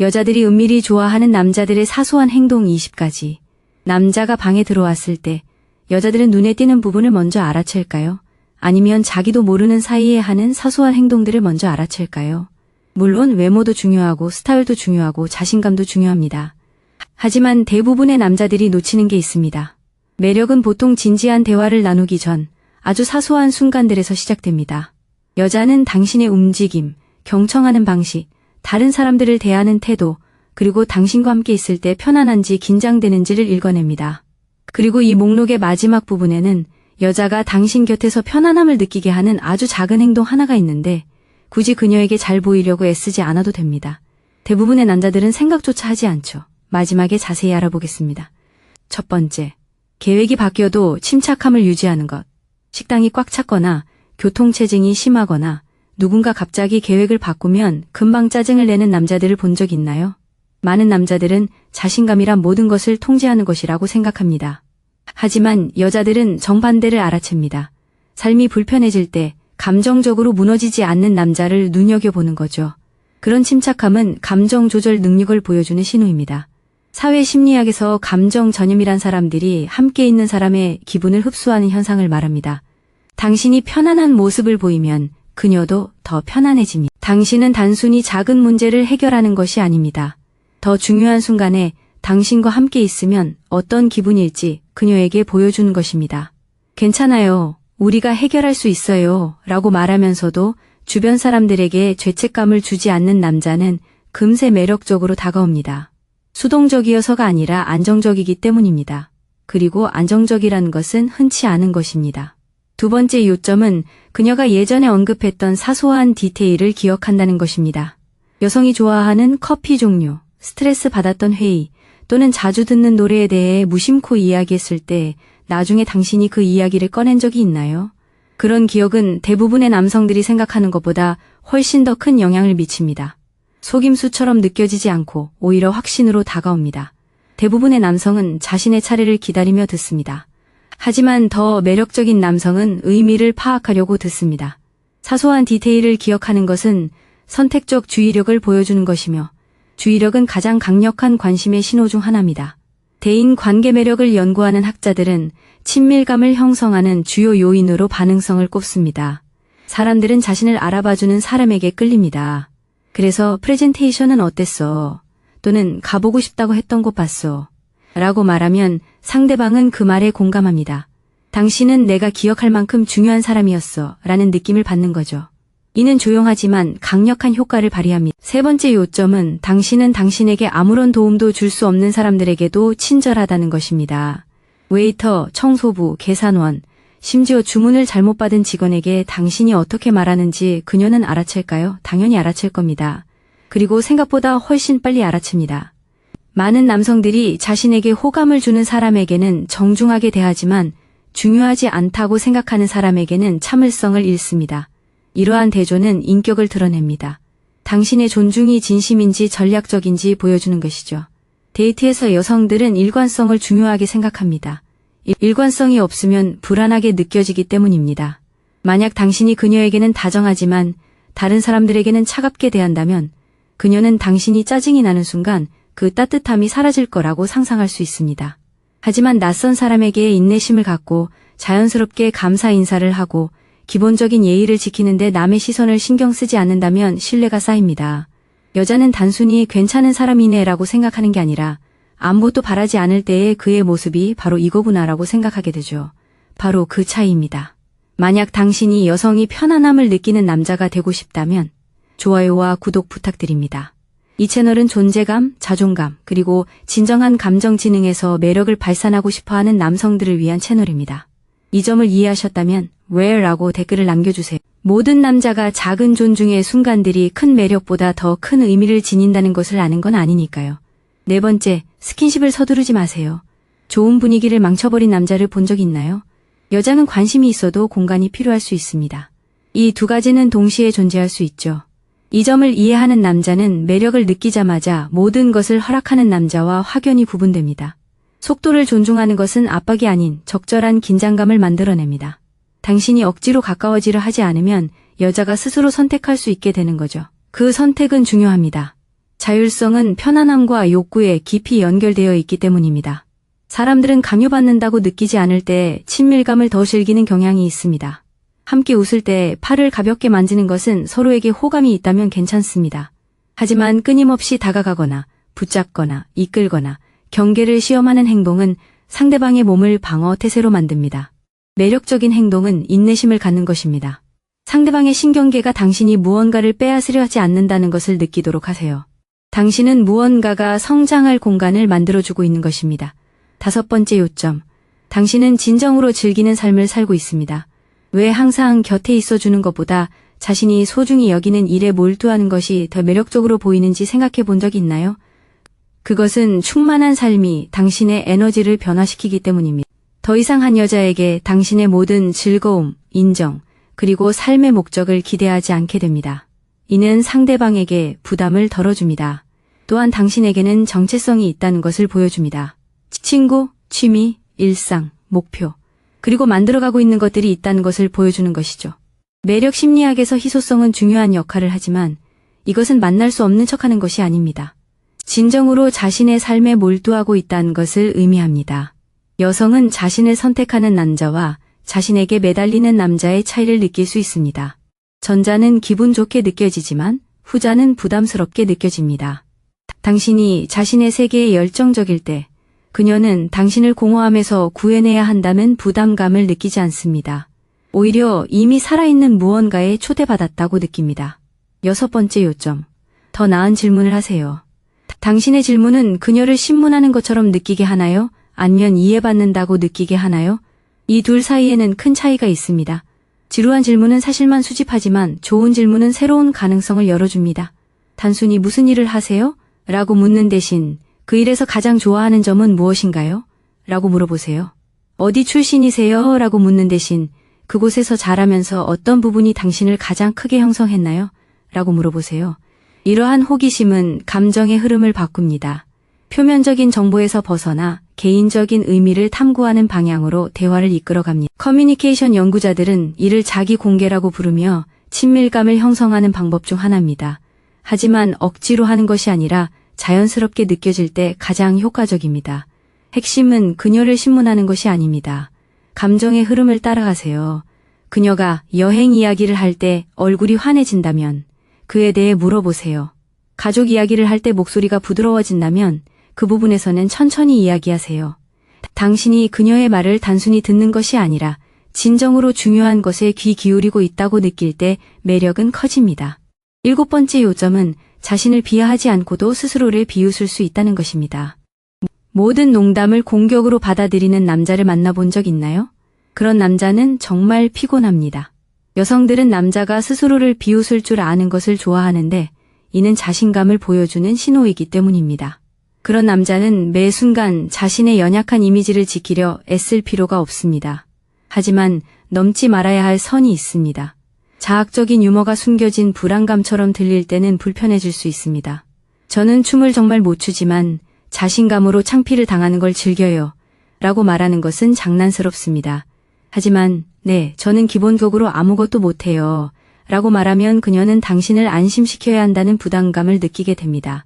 여자들이 은밀히 좋아하는 남자들의 사소한 행동 20가지. 남자가 방에 들어왔을 때 여자들은 눈에 띄는 부분을 먼저 알아챌까요? 아니면 자기도 모르는 사이에 하는 사소한 행동들을 먼저 알아챌까요? 물론 외모도 중요하고 스타일도 중요하고 자신감도 중요합니다. 하지만 대부분의 남자들이 놓치는 게 있습니다. 매력은 보통 진지한 대화를 나누기 전 아주 사소한 순간들에서 시작됩니다. 여자는 당신의 움직임, 경청하는 방식, 다른 사람들을 대하는 태도, 그리고 당신과 함께 있을 때 편안한지 긴장되는지를 읽어냅니다. 그리고 이 목록의 마지막 부분에는 여자가 당신 곁에서 편안함을 느끼게 하는 아주 작은 행동 하나가 있는데 굳이 그녀에게 잘 보이려고 애쓰지 않아도 됩니다. 대부분의 남자들은 생각조차 하지 않죠. 마지막에 자세히 알아보겠습니다. 첫 번째, 계획이 바뀌어도 침착함을 유지하는 것. 식당이 꽉 찼거나 교통체증이 심하거나 누군가 갑자기 계획을 바꾸면 금방 짜증을 내는 남자들을 본 적 있나요? 많은 남자들은 자신감이란 모든 것을 통제하는 것이라고 생각합니다. 하지만 여자들은 정반대를 알아챕니다. 삶이 불편해질 때 감정적으로 무너지지 않는 남자를 눈여겨보는 거죠. 그런 침착함은 감정 조절 능력을 보여주는 신호입니다. 사회심리학에서 감정 전염이란 사람들이 함께 있는 사람의 기분을 흡수하는 현상을 말합니다. 당신이 편안한 모습을 보이면 그녀도 더 편안해집니다. 당신은 단순히 작은 문제를 해결하는 것이 아닙니다. 더 중요한 순간에 당신과 함께 있으면 어떤 기분일지 그녀에게 보여주는 것입니다. 괜찮아요. 우리가 해결할 수 있어요. 라고 말하면서도 주변 사람들에게 죄책감을 주지 않는 남자는 금세 매력적으로 다가옵니다. 수동적이어서가 아니라 안정적이기 때문입니다. 그리고 안정적이라는 것은 흔치 않은 것입니다. 두 번째 요점은 그녀가 예전에 언급했던 사소한 디테일을 기억한다는 것입니다. 여성이 좋아하는 커피 종류, 스트레스 받았던 회의, 또는 자주 듣는 노래에 대해 무심코 이야기했을 때 나중에 당신이 그 이야기를 꺼낸 적이 있나요? 그런 기억은 대부분의 남성들이 생각하는 것보다 훨씬 더 큰 영향을 미칩니다. 속임수처럼 느껴지지 않고 오히려 확신으로 다가옵니다. 대부분의 남성은 자신의 차례를 기다리며 듣습니다. 하지만 더 매력적인 남성은 의미를 파악하려고 듣습니다. 사소한 디테일을 기억하는 것은 선택적 주의력을 보여주는 것이며 주의력은 가장 강력한 관심의 신호 중 하나입니다. 대인 관계 매력을 연구하는 학자들은 친밀감을 형성하는 주요 요인으로 반응성을 꼽습니다. 사람들은 자신을 알아봐주는 사람에게 끌립니다. 그래서 프레젠테이션은 어땠어? 또는 가보고 싶다고 했던 곳 봤어? 라고 말하면 상대방은 그 말에 공감합니다. 당신은 내가 기억할 만큼 중요한 사람이었어 라는 느낌을 받는 거죠. 이는 조용하지만 강력한 효과를 발휘합니다. 세 번째 요점은 당신은 당신에게 아무런 도움도 줄 수 없는 사람들에게도 친절하다는 것입니다. 웨이터, 청소부, 계산원, 심지어 주문을 잘못 받은 직원에게 당신이 어떻게 말하는지 그녀는 알아챌까요? 당연히 알아챌 겁니다. 그리고 생각보다 훨씬 빨리 알아챕니다. 많은 남성들이 자신에게 호감을 주는 사람에게는 정중하게 대하지만 중요하지 않다고 생각하는 사람에게는 참을성을 잃습니다. 이러한 대조는 인격을 드러냅니다. 당신의 존중이 진심인지 전략적인지 보여주는 것이죠. 데이트에서 여성들은 일관성을 중요하게 생각합니다. 일관성이 없으면 불안하게 느껴지기 때문입니다. 만약 당신이 그녀에게는 다정하지만 다른 사람들에게는 차갑게 대한다면 그녀는 당신이 짜증이 나는 순간 그 따뜻함이 사라질 거라고 상상할 수 있습니다. 하지만 낯선 사람에게 인내심을 갖고 자연스럽게 감사 인사를 하고 기본적인 예의를 지키는데 남의 시선을 신경 쓰지 않는다면 신뢰가 쌓입니다. 여자는 단순히 괜찮은 사람이네라고 생각하는 게 아니라 아무것도 바라지 않을 때의 그의 모습이 바로 이거구나라고 생각하게 되죠. 바로 그 차이입니다. 만약 당신이 여성이 편안함을 느끼는 남자가 되고 싶다면 좋아요와 구독 부탁드립니다. 이 채널은 존재감, 자존감, 그리고 진정한 감정 지능에서 매력을 발산하고 싶어하는 남성들을 위한 채널입니다. 이 점을 이해하셨다면 where라고 댓글을 남겨주세요. 모든 남자가 작은 존중의 순간들이 큰 매력보다 더 큰 의미를 지닌다는 것을 아는 건 아니니까요. 네 번째, 스킨십을 서두르지 마세요. 좋은 분위기를 망쳐버린 남자를 본 적 있나요? 여자는 관심이 있어도 공간이 필요할 수 있습니다. 이 두 가지는 동시에 존재할 수 있죠. 이 점을 이해하는 남자는 매력을 느끼자마자 모든 것을 허락하는 남자와 확연히 구분됩니다. 속도를 존중하는 것은 압박이 아닌 적절한 긴장감을 만들어냅니다. 당신이 억지로 가까워지려 하지 않으면 여자가 스스로 선택할 수 있게 되는 거죠. 그 선택은 중요합니다. 자율성은 편안함과 욕구에 깊이 연결되어 있기 때문입니다. 사람들은 강요받는다고 느끼지 않을 때 친밀감을 더 즐기는 경향이 있습니다. 함께 웃을 때 팔을 가볍게 만지는 것은 서로에게 호감이 있다면 괜찮습니다. 하지만 끊임없이 다가가거나 붙잡거나 이끌거나 경계를 시험하는 행동은 상대방의 몸을 방어 태세로 만듭니다. 매력적인 행동은 인내심을 갖는 것입니다. 상대방의 신경계가 당신이 무언가를 빼앗으려 하지 않는다는 것을 느끼도록 하세요. 당신은 무언가가 성장할 공간을 만들어주고 있는 것입니다. 5번째 요점. 당신은 진정으로 즐기는 삶을 살고 있습니다. 왜 항상 곁에 있어주는 것보다 자신이 소중히 여기는 일에 몰두하는 것이 더 매력적으로 보이는지 생각해 본 적 있나요? 그것은 충만한 삶이 당신의 에너지를 변화시키기 때문입니다. 더 이상 한 여자에게 당신의 모든 즐거움, 인정, 그리고 삶의 목적을 기대하지 않게 됩니다. 이는 상대방에게 부담을 덜어줍니다. 또한 당신에게는 정체성이 있다는 것을 보여줍니다. 친구, 취미, 일상, 목표, 그리고 만들어가고 있는 것들이 있다는 것을 보여주는 것이죠. 매력 심리학에서 희소성은 중요한 역할을 하지만 이것은 만날 수 없는 척하는 것이 아닙니다. 진정으로 자신의 삶에 몰두하고 있다는 것을 의미합니다. 여성은 자신을 선택하는 남자와 자신에게 매달리는 남자의 차이를 느낄 수 있습니다. 전자는 기분 좋게 느껴지지만 후자는 부담스럽게 느껴집니다. 당신이 자신의 세계에 열정적일 때 그녀는 당신을 공허함에서 구해내야 한다는 부담감을 느끼지 않습니다. 오히려 이미 살아있는 무언가에 초대받았다고 느낍니다. 6번째 요점. 더 나은 질문을 하세요. 당신의 질문은 그녀를 신문하는 것처럼 느끼게 하나요? 아니면 이해받는다고 느끼게 하나요? 이 둘 사이에는 큰 차이가 있습니다. 지루한 질문은 사실만 수집하지만 좋은 질문은 새로운 가능성을 열어줍니다. 단순히 무슨 일을 하세요? 라고 묻는 대신 그 일에서 가장 좋아하는 점은 무엇인가요? 라고 물어보세요. 어디 출신이세요? 라고 묻는 대신 그곳에서 자라면서 어떤 부분이 당신을 가장 크게 형성했나요? 라고 물어보세요. 이러한 호기심은 감정의 흐름을 바꿉니다. 표면적인 정보에서 벗어나 개인적인 의미를 탐구하는 방향으로 대화를 이끌어갑니다. 커뮤니케이션 연구자들은 이를 자기 공개라고 부르며 친밀감을 형성하는 방법 중 하나입니다. 하지만 억지로 하는 것이 아니라 자연스럽게 느껴질 때 가장 효과적입니다. 핵심은 그녀를 신문하는 것이 아닙니다. 감정의 흐름을 따라가세요. 그녀가 여행 이야기를 할 때 얼굴이 환해진다면 그에 대해 물어보세요. 가족 이야기를 할 때 목소리가 부드러워진다면 그 부분에서는 천천히 이야기하세요. 당신이 그녀의 말을 단순히 듣는 것이 아니라 진정으로 중요한 것에 귀 기울이고 있다고 느낄 때 매력은 커집니다. 7번째 요점은 자신을 비하하지 않고도 스스로를 비웃을 수 있다는 것입니다. 모든 농담을 공격으로 받아들이는 남자를 만나본 적 있나요? 그런 남자는 정말 피곤합니다. 여성들은 남자가 스스로를 비웃을 줄 아는 것을 좋아하는데 이는 자신감을 보여주는 신호이기 때문입니다. 그런 남자는 매 순간 자신의 연약한 이미지를 지키려 애쓸 필요가 없습니다. 하지만 넘지 말아야 할 선이 있습니다. 자학적인 유머가 숨겨진 불안감처럼 들릴 때는 불편해질 수 있습니다. 저는 춤을 정말 못 추지만 자신감으로 창피를 당하는 걸 즐겨요. 라고 말하는 것은 장난스럽습니다. 하지만 네, 저는 기본적으로 아무것도 못해요. 라고 말하면 그녀는 당신을 안심시켜야 한다는 부담감을 느끼게 됩니다.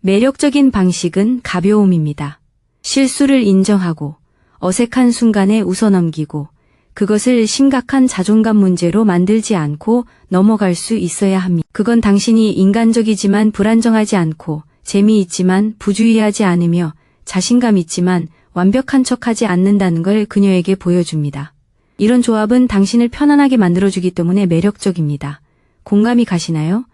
매력적인 방식은 가벼움입니다. 실수를 인정하고 어색한 순간에 웃어넘기고 그것을 심각한 자존감 문제로 만들지 않고 넘어갈 수 있어야 합니다. 그건 당신이 인간적이지만 불안정하지 않고 재미있지만 부주의하지 않으며 자신감 있지만 완벽한 척하지 않는다는 걸 그녀에게 보여줍니다. 이런 조합은 당신을 편안하게 만들어주기 때문에 매력적입니다. 공감이 가시나요?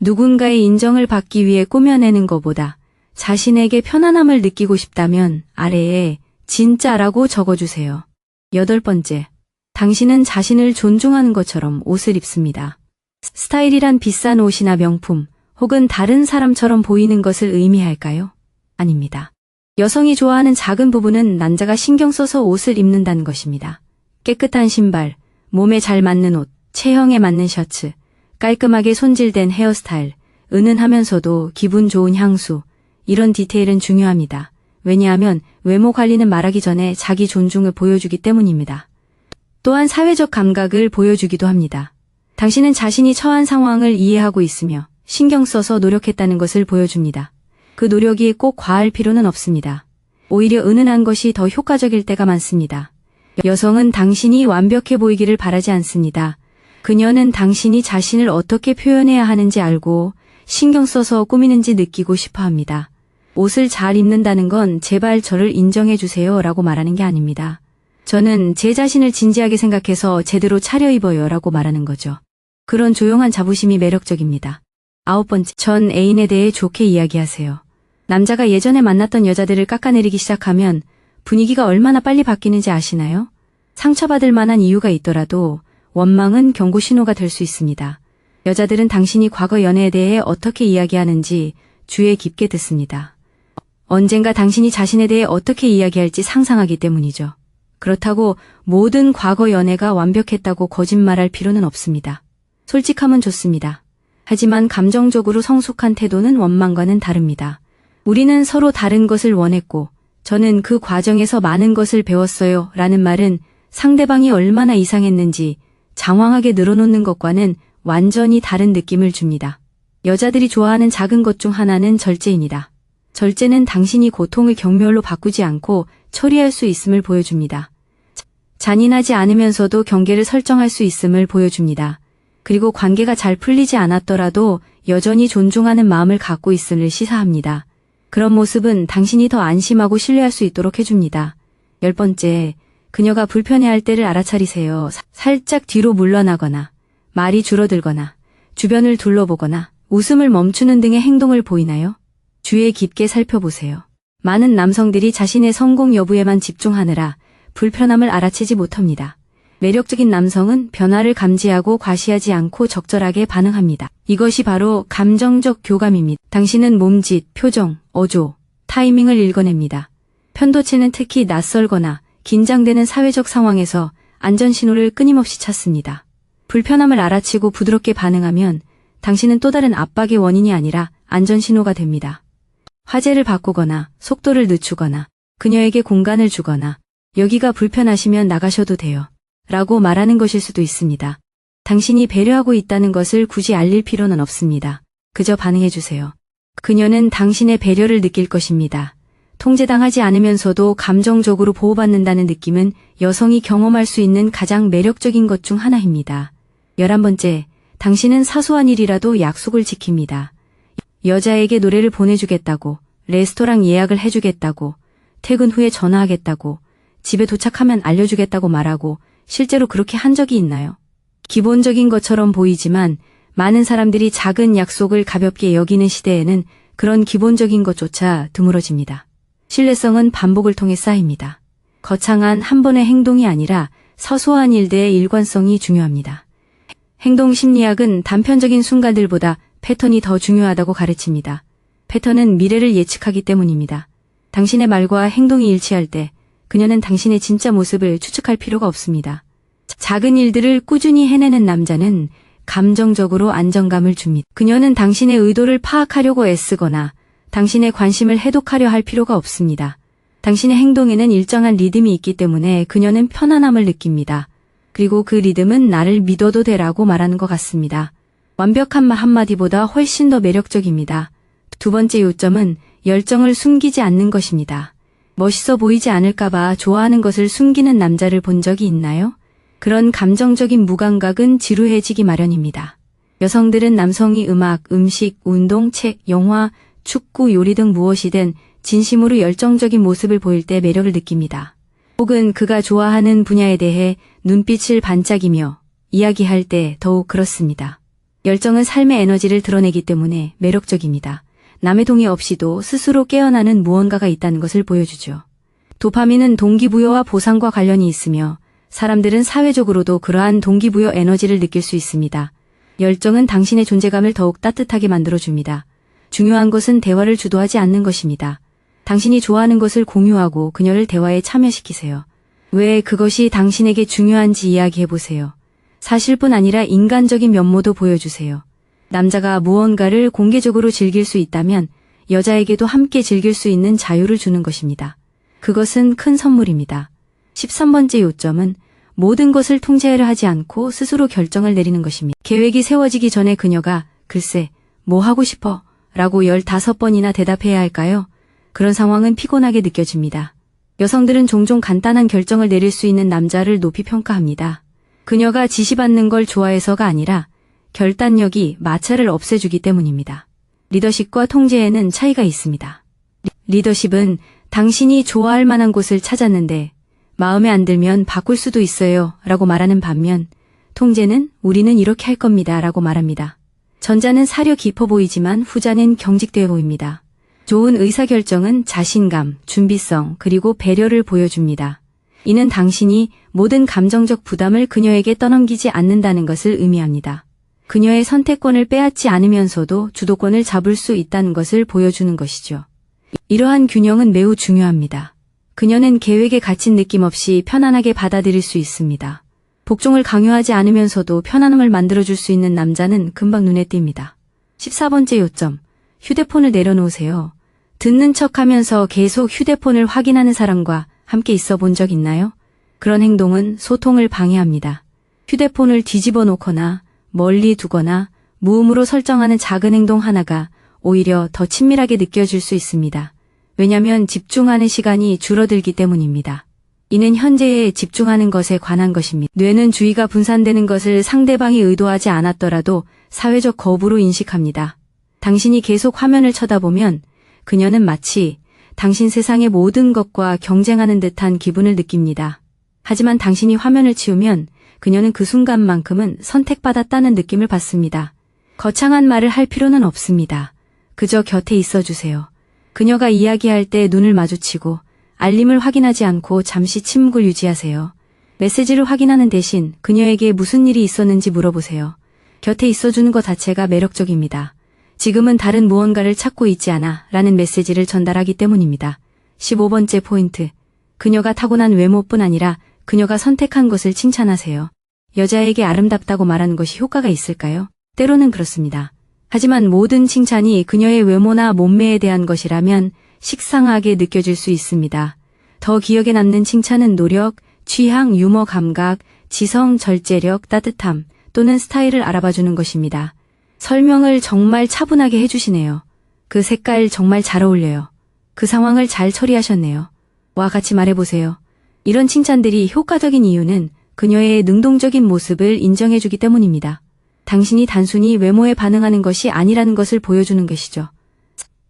누군가의 인정을 받기 위해 꾸며내는 것보다 자신에게 편안함을 느끼고 싶다면 아래에 진짜라고 적어주세요. 8번째, 당신은 자신을 존중하는 것처럼 옷을 입습니다. 스타일이란 비싼 옷이나 명품 혹은 다른 사람처럼 보이는 것을 의미할까요? 아닙니다. 여성이 좋아하는 작은 부분은 남자가 신경 써서 옷을 입는다는 것입니다. 깨끗한 신발, 몸에 잘 맞는 옷, 체형에 맞는 셔츠, 깔끔하게 손질된 헤어스타일, 은은하면서도 기분 좋은 향수, 이런 디테일은 중요합니다. 왜냐하면 외모 관리는 말하기 전에 자기 존중을 보여주기 때문입니다. 또한 사회적 감각을 보여주기도 합니다. 당신은 자신이 처한 상황을 이해하고 있으며 신경 써서 노력했다는 것을 보여줍니다. 그 노력이 꼭 과할 필요는 없습니다. 오히려 은은한 것이 더 효과적일 때가 많습니다. 여성은 당신이 완벽해 보이기를 바라지 않습니다. 그녀는 당신이 자신을 어떻게 표현해야 하는지 알고 신경 써서 꾸미는지 느끼고 싶어 합니다. 옷을 잘 입는다는 건 제발 저를 인정해 주세요 라고 말하는 게 아닙니다. 저는 제 자신을 진지하게 생각해서 제대로 차려입어요 라고 말하는 거죠. 그런 조용한 자부심이 매력적입니다. 9번째, 전 애인에 대해 좋게 이야기하세요. 남자가 예전에 만났던 여자들을 깎아내리기 시작하면 분위기가 얼마나 빨리 바뀌는지 아시나요? 상처받을 만한 이유가 있더라도 원망은 경고 신호가 될 수 있습니다. 여자들은 당신이 과거 연애에 대해 어떻게 이야기하는지 주의 깊게 듣습니다. 언젠가 당신이 자신에 대해 어떻게 이야기할지 상상하기 때문이죠. 그렇다고 모든 과거 연애가 완벽했다고 거짓말할 필요는 없습니다. 솔직함은 좋습니다. 하지만 감정적으로 성숙한 태도는 원망과는 다릅니다. 우리는 서로 다른 것을 원했고 저는 그 과정에서 많은 것을 배웠어요 라는 말은 상대방이 얼마나 이상했는지 장황하게 늘어놓는 것과는 완전히 다른 느낌을 줍니다. 여자들이 좋아하는 작은 것 중 하나는 절제입니다. 절제는 당신이 고통을 경멸로 바꾸지 않고 처리할 수 있음을 보여줍니다. 잔인하지 않으면서도 경계를 설정할 수 있음을 보여줍니다. 그리고 관계가 잘 풀리지 않았더라도 여전히 존중하는 마음을 갖고 있음을 시사합니다. 그런 모습은 당신이 더 안심하고 신뢰할 수 있도록 해줍니다. 10번째, 그녀가 불편해할 때를 알아차리세요. 살짝 뒤로 물러나거나, 말이 줄어들거나, 주변을 둘러보거나, 웃음을 멈추는 등의 행동을 보이나요? 주의 깊게 살펴보세요. 많은 남성들이 자신의 성공 여부에만 집중하느라 불편함을 알아채지 못합니다. 매력적인 남성은 변화를 감지하고 과시하지 않고 적절하게 반응합니다. 이것이 바로 감정적 교감입니다. 당신은 몸짓, 표정, 어조, 타이밍을 읽어냅니다. 편도체는 특히 낯설거나 긴장되는 사회적 상황에서 안전신호를 끊임없이 찾습니다. 불편함을 알아채고 부드럽게 반응하면 당신은 또 다른 압박의 원인이 아니라 안전신호가 됩니다. 화제를 바꾸거나 속도를 늦추거나 그녀에게 공간을 주거나 여기가 불편하시면 나가셔도 돼요 라고 말하는 것일 수도 있습니다. 당신이 배려하고 있다는 것을 굳이 알릴 필요는 없습니다. 그저 반응해주세요. 그녀는 당신의 배려를 느낄 것입니다. 통제당하지 않으면서도 감정적으로 보호받는다는 느낌은 여성이 경험할 수 있는 가장 매력적인 것 중 하나입니다. 11번째, 당신은 사소한 일이라도 약속을 지킵니다. 여자에게 노래를 보내주겠다고, 레스토랑 예약을 해주겠다고, 퇴근 후에 전화하겠다고, 집에 도착하면 알려주겠다고 말하고 실제로 그렇게 한 적이 있나요? 기본적인 것처럼 보이지만 많은 사람들이 작은 약속을 가볍게 여기는 시대에는 그런 기본적인 것조차 드물어집니다. 신뢰성은 반복을 통해 쌓입니다. 거창한 한 번의 행동이 아니라 사소한 일들의 일관성이 중요합니다. 행동 심리학은 단편적인 순간들보다 패턴이 더 중요하다고 가르칩니다. 패턴은 미래를 예측하기 때문입니다. 당신의 말과 행동이 일치할 때 그녀는 당신의 진짜 모습을 추측할 필요가 없습니다. 작은 일들을 꾸준히 해내는 남자는 감정적으로 안정감을 줍니다. 그녀는 당신의 의도를 파악하려고 애쓰거나 당신의 관심을 해독하려 할 필요가 없습니다. 당신의 행동에는 일정한 리듬이 있기 때문에 그녀는 편안함을 느낍니다. 그리고 그 리듬은 나를 믿어도 돼라고 말하는 것 같습니다. 완벽한 말 한마디보다 훨씬 더 매력적입니다. 두 번째 요점은 열정을 숨기지 않는 것입니다. 멋있어 보이지 않을까봐 좋아하는 것을 숨기는 남자를 본 적이 있나요? 그런 감정적인 무감각은 지루해지기 마련입니다. 여성들은 남성이 음악, 음식, 운동, 책, 영화, 축구, 요리 등 무엇이든 진심으로 열정적인 모습을 보일 때 매력을 느낍니다. 혹은 그가 좋아하는 분야에 대해 눈빛을 반짝이며 이야기할 때 더욱 그렇습니다. 열정은 삶의 에너지를 드러내기 때문에 매력적입니다. 남의 동의 없이도 스스로 깨어나는 무언가가 있다는 것을 보여주죠. 도파민은 동기부여와 보상과 관련이 있으며 사람들은 사회적으로도 그러한 동기부여 에너지를 느낄 수 있습니다. 열정은 당신의 존재감을 더욱 따뜻하게 만들어줍니다. 중요한 것은 대화를 주도하지 않는 것입니다. 당신이 좋아하는 것을 공유하고 그녀를 대화에 참여시키세요. 왜 그것이 당신에게 중요한지 이야기해보세요. 사실뿐 아니라 인간적인 면모도 보여주세요. 남자가 무언가를 공개적으로 즐길 수 있다면 여자에게도 함께 즐길 수 있는 자유를 주는 것입니다. 그것은 큰 선물입니다. 13번째 요점은 모든 것을 통제하려 하지 않고 스스로 결정을 내리는 것입니다. 계획이 세워지기 전에 그녀가 글쎄 뭐 하고 싶어? 라고 15번이나 대답해야 할까요? 그런 상황은 피곤하게 느껴집니다. 여성들은 종종 간단한 결정을 내릴 수 있는 남자를 높이 평가합니다. 그녀가 지시받는 걸 좋아해서가 아니라 결단력이 마찰을 없애주기 때문입니다. 리더십과 통제에는 차이가 있습니다. 리더십은 당신이 좋아할 만한 곳을 찾았는데 마음에 안 들면 바꿀 수도 있어요 라고 말하는 반면 통제는 우리는 이렇게 할 겁니다 라고 말합니다. 전자는 사려 깊어 보이지만 후자는 경직되어 보입니다. 좋은 의사결정은 자신감, 준비성, 그리고 배려를 보여줍니다. 이는 당신이 모든 감정적 부담을 그녀에게 떠넘기지 않는다는 것을 의미합니다. 그녀의 선택권을 빼앗지 않으면서도 주도권을 잡을 수 있다는 것을 보여주는 것이죠. 이러한 균형은 매우 중요합니다. 그녀는 계획에 갇힌 느낌 없이 편안하게 받아들일 수 있습니다. 복종을 강요하지 않으면서도 편안함을 만들어줄 수 있는 남자는 금방 눈에 띕니다. 14번째 요점, 휴대폰을 내려놓으세요. 듣는 척하면서 계속 휴대폰을 확인하는 사람과 함께 있어 본 적 있나요? 그런 행동은 소통을 방해합니다. 휴대폰을 뒤집어 놓거나 멀리 두거나 무음으로 설정하는 작은 행동 하나가 오히려 더 친밀하게 느껴질 수 있습니다. 왜냐하면 집중하는 시간이 줄어들기 때문입니다. 이는 현재에 집중하는 것에 관한 것입니다. 뇌는 주의가 분산되는 것을 상대방이 의도하지 않았더라도 사회적 거부로 인식합니다. 당신이 계속 화면을 쳐다보면 그녀는 마치 당신 세상의 모든 것과 경쟁하는 듯한 기분을 느낍니다. 하지만 당신이 화면을 치우면 그녀는 그 순간만큼은 선택받았다는 느낌을 받습니다. 거창한 말을 할 필요는 없습니다. 그저 곁에 있어주세요. 그녀가 이야기할 때 눈을 마주치고 알림을 확인하지 않고 잠시 침묵을 유지하세요. 메시지를 확인하는 대신 그녀에게 무슨 일이 있었는지 물어보세요. 곁에 있어주는 것 자체가 매력적입니다. 지금은 다른 무언가를 찾고 있지 않아 라는 메시지를 전달하기 때문입니다. 15번째 포인트. 그녀가 타고난 외모뿐 아니라 그녀가 선택한 것을 칭찬하세요. 여자에게 아름답다고 말하는 것이 효과가 있을까요? 때로는 그렇습니다. 하지만 모든 칭찬이 그녀의 외모나 몸매에 대한 것이라면 식상하게 느껴질 수 있습니다. 더 기억에 남는 칭찬은 노력, 취향, 유머 감각, 지성, 절제력, 따뜻함 또는 스타일을 알아봐주는 것입니다. 설명을 정말 차분하게 해주시네요. 그 색깔 정말 잘 어울려요. 그 상황을 잘 처리하셨네요. 와 같이 말해보세요. 이런 칭찬들이 효과적인 이유는 그녀의 능동적인 모습을 인정해주기 때문입니다. 당신이 단순히 외모에 반응하는 것이 아니라는 것을 보여주는 것이죠.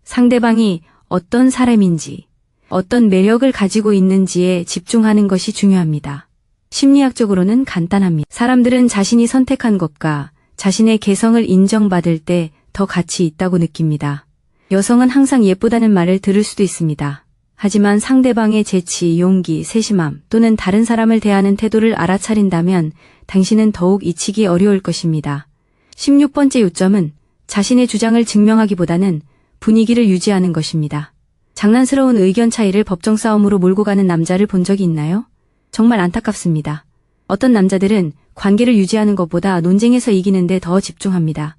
상대방이 어떤 사람인지, 어떤 매력을 가지고 있는지에 집중하는 것이 중요합니다. 심리학적으로는 간단합니다. 사람들은 자신이 선택한 것과 자신의 개성을 인정받을 때 더 가치 있다고 느낍니다. 여성은 항상 예쁘다는 말을 들을 수도 있습니다. 하지만 상대방의 재치, 용기, 세심함 또는 다른 사람을 대하는 태도를 알아차린다면 당신은 더욱 잊히기 어려울 것입니다. 16번째 요점은 자신의 주장을 증명하기보다는 분위기를 유지하는 것입니다. 장난스러운 의견 차이를 법정 싸움으로 몰고 가는 남자를 본 적이 있나요? 정말 안타깝습니다. 어떤 남자들은 관계를 유지하는 것보다 논쟁에서 이기는 데 더 집중합니다.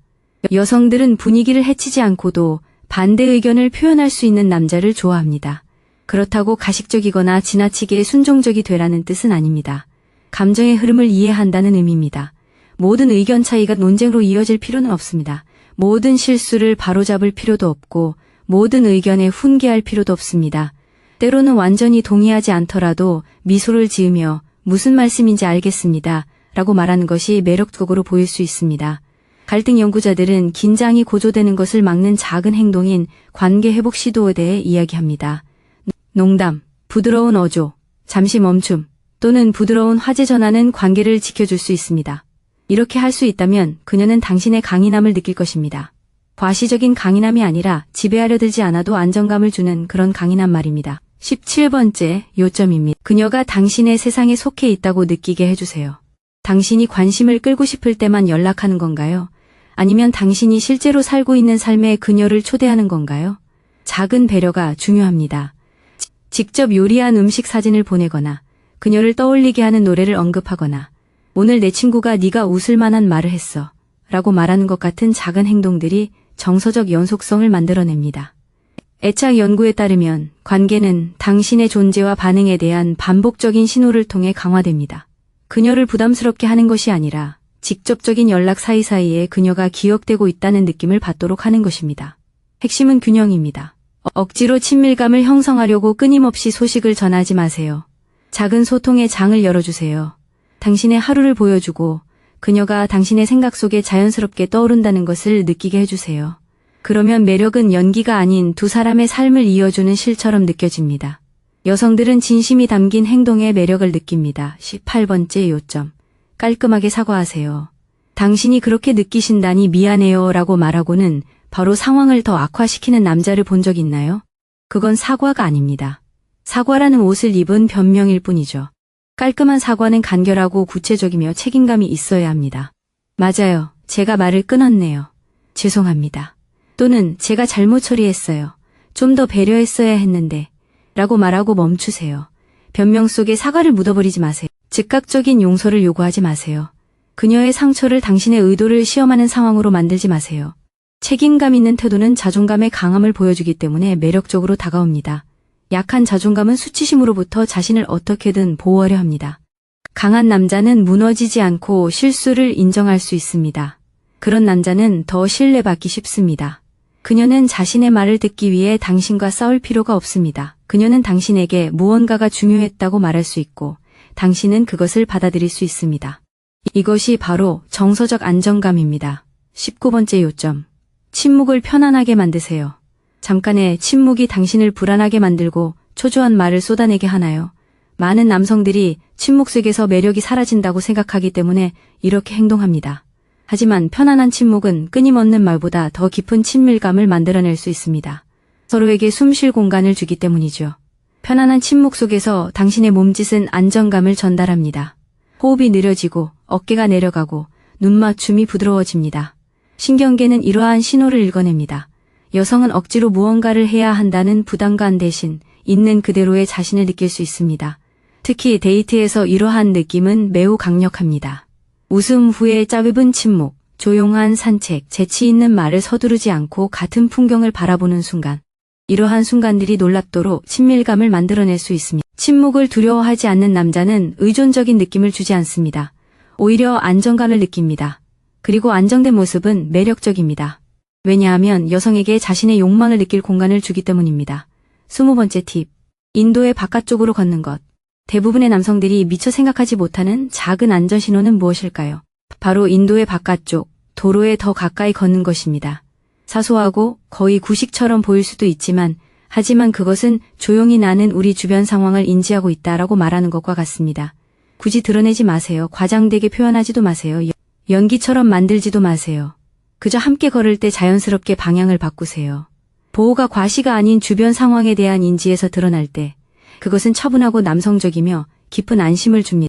여성들은 분위기를 해치지 않고도 반대 의견을 표현할 수 있는 남자를 좋아합니다. 그렇다고 가식적이거나 지나치게 순종적이 되라는 뜻은 아닙니다. 감정의 흐름을 이해한다는 의미입니다. 모든 의견 차이가 논쟁으로 이어질 필요는 없습니다. 모든 실수를 바로잡을 필요도 없고 모든 의견에 훈계할 필요도 없습니다. 때로는 완전히 동의하지 않더라도 미소를 지으며 무슨 말씀인지 알겠습니다. 라고 말하는 것이 매력적으로 보일 수 있습니다. 갈등 연구자들은 긴장이 고조되는 것을 막는 작은 행동인 관계 회복 시도에 대해 이야기합니다. 농담, 부드러운 어조, 잠시 멈춤, 또는 부드러운 화제 전환은 관계를 지켜줄 수 있습니다. 이렇게 할 수 있다면 그녀는 당신의 강인함을 느낄 것입니다. 과시적인 강인함이 아니라 지배하려 들지 않아도 안정감을 주는 그런 강인한 말입니다. 17번째 요점입니다. 그녀가 당신의 세상에 속해 있다고 느끼게 해주세요. 당신이 관심을 끌고 싶을 때만 연락하는 건가요? 아니면 당신이 실제로 살고 있는 삶에 그녀를 초대하는 건가요? 작은 배려가 중요합니다. 직접 요리한 음식 사진을 보내거나 그녀를 떠올리게 하는 노래를 언급하거나 오늘 내 친구가 네가 웃을 만한 말을 했어 라고 말하는 것 같은 작은 행동들이 정서적 연속성을 만들어냅니다. 애착 연구에 따르면 관계는 당신의 존재와 반응에 대한 반복적인 신호를 통해 강화됩니다. 그녀를 부담스럽게 하는 것이 아니라 직접적인 연락 사이사이에 그녀가 기억되고 있다는 느낌을 받도록 하는 것입니다. 핵심은 균형입니다. 억지로 친밀감을 형성하려고 끊임없이 소식을 전하지 마세요. 작은 소통의 장을 열어주세요. 당신의 하루를 보여주고 그녀가 당신의 생각 속에 자연스럽게 떠오른다는 것을 느끼게 해주세요. 그러면 매력은 연기가 아닌 두 사람의 삶을 이어주는 실처럼 느껴집니다. 여성들은 진심이 담긴 행동에 매력을 느낍니다. 18번째 요점. 깔끔하게 사과하세요. 당신이 그렇게 느끼신다니 미안해요 라고 말하고는 바로 상황을 더 악화시키는 남자를 본 적 있나요? 그건 사과가 아닙니다. 사과라는 옷을 입은 변명일 뿐이죠. 깔끔한 사과는 간결하고 구체적이며 책임감이 있어야 합니다. 맞아요. 제가 말을 끊었네요. 죄송합니다. 또는 제가 잘못 처리했어요. 좀 더 배려했어야 했는데 라고 말하고 멈추세요. 변명 속에 사과를 묻어버리지 마세요. 즉각적인 용서를 요구하지 마세요. 그녀의 상처를 당신의 의도를 시험하는 상황으로 만들지 마세요. 책임감 있는 태도는 자존감의 강함을 보여주기 때문에 매력적으로 다가옵니다. 약한 자존감은 수치심으로부터 자신을 어떻게든 보호하려 합니다. 강한 남자는 무너지지 않고 실수를 인정할 수 있습니다. 그런 남자는 더 신뢰받기 쉽습니다. 그녀는 자신의 말을 듣기 위해 당신과 싸울 필요가 없습니다. 그녀는 당신에게 무언가가 중요했다고 말할 수 있고 당신은 그것을 받아들일 수 있습니다. 이것이 바로 정서적 안정감입니다. 19번째 요점. 침묵을 편안하게 만드세요. 잠깐의 침묵이 당신을 불안하게 만들고 초조한 말을 쏟아내게 하나요? 많은 남성들이 침묵 속에서 매력이 사라진다고 생각하기 때문에 이렇게 행동합니다. 하지만 편안한 침묵은 끊임없는 말보다 더 깊은 친밀감을 만들어낼 수 있습니다. 서로에게 숨 쉴 공간을 주기 때문이죠. 편안한 침묵 속에서 당신의 몸짓은 안정감을 전달합니다. 호흡이 느려지고 어깨가 내려가고 눈맞춤이 부드러워집니다. 신경계는 이러한 신호를 읽어냅니다. 여성은 억지로 무언가를 해야 한다는 부담감 대신 있는 그대로의 자신을 느낄 수 있습니다. 특히 데이트에서 이러한 느낌은 매우 강력합니다. 웃음 후에 짧은 침묵, 조용한 산책, 재치 있는 말을 서두르지 않고 같은 풍경을 바라보는 순간. 이러한 순간들이 놀랍도록 친밀감을 만들어낼 수 있습니다. 침묵을 두려워하지 않는 남자는 의존적인 느낌을 주지 않습니다. 오히려 안정감을 느낍니다. 그리고 안정된 모습은 매력적입니다. 왜냐하면 여성에게 자신의 욕망을 느낄 공간을 주기 때문입니다. 20번째 팁. 인도의 바깥쪽으로 걷는 것. 대부분의 남성들이 미처 생각하지 못하는 작은 안전신호는 무엇일까요? 바로 인도의 바깥쪽, 도로에 더 가까이 걷는 것입니다. 사소하고 거의 구식처럼 보일 수도 있지만 하지만 그것은 조용히 나는 우리 주변 상황을 인지하고 있다라고 말하는 것과 같습니다. 굳이 드러내지 마세요. 과장되게 표현하지도 마세요. 연기처럼 만들지도 마세요. 그저 함께 걸을 때 자연스럽게 방향을 바꾸세요. 보호가 과시가 아닌 주변 상황에 대한 인지에서 드러날 때 그것은 차분하고 남성적이며 깊은 안심을 줍니다.